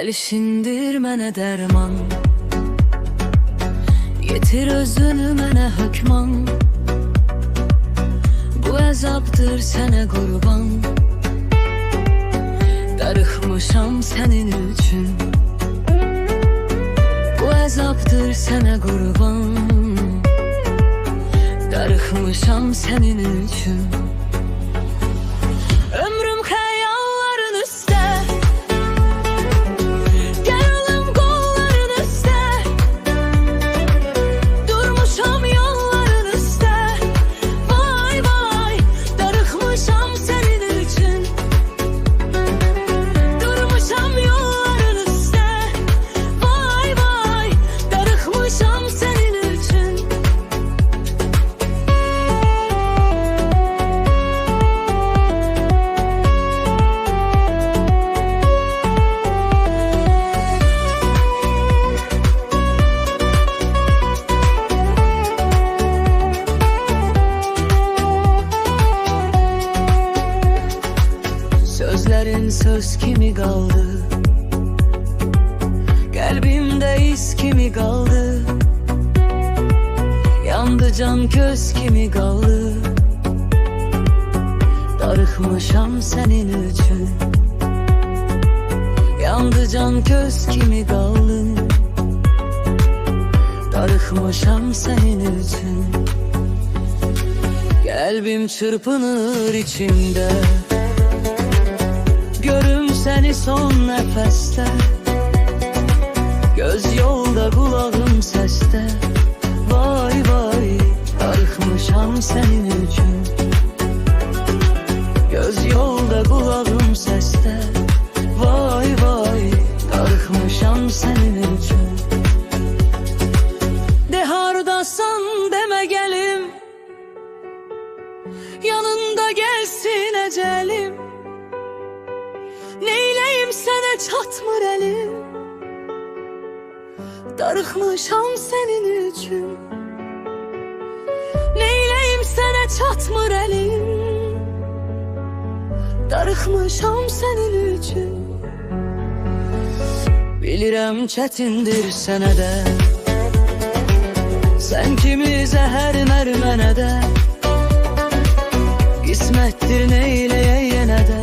Gəlişindir mənə dərman, yetir özünü mənə hökman. Bu əzabdır sənə qurban, darıxmışam sənin üçün. Bu əzabdır sənə qurban, darıxmışam sənin üçün. Ömrüm xəyalların üstə, gəldim qolların üstə. Durmuşam yolların üstə, vay vay, darıxmışam sənin üçün. Durmuşam yolların üstə, vay vay, darıxmışam sənin üçün. Sözlerin söz kimi kaldı, kalbimde iz kimi kaldı. Yandı can köz kimi kaldı, darıxmışam senin üçün. Yandı can köz kimi kaldı, darıxmışam senin üçün. Kalbim çırpınır içimde, görüm seni son nefeste. Göz yolda kulağım seste, vay vay, darıxmışam senin üçün. Göz yolda kulağım seste, vay vay, darıxmışam senin üçün. De hardasan deme gelim, yanında gelsin ecelim. Neyleyim sənə çatmır elim, darıxmışam sənin üçün. Neyleyim sənə çatmır elim, darıxmışam sənin üçün. Bilirəm çətindir sənə də, sən kimi zəhər mənə də. Qismətdir neyləyək yenə də,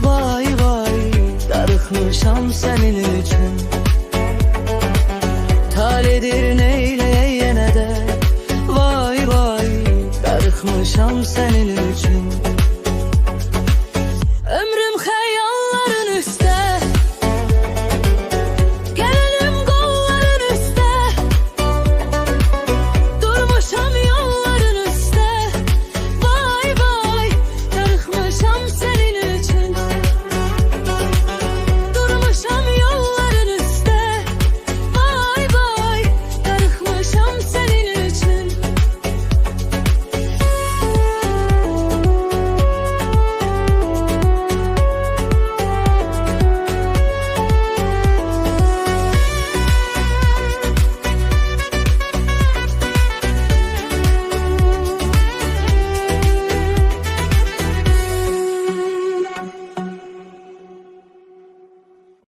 vay vay, darıxmışam sənin üçün. Taledir neyləyək yenə də, vay vay, darıxmışam sənin üçün.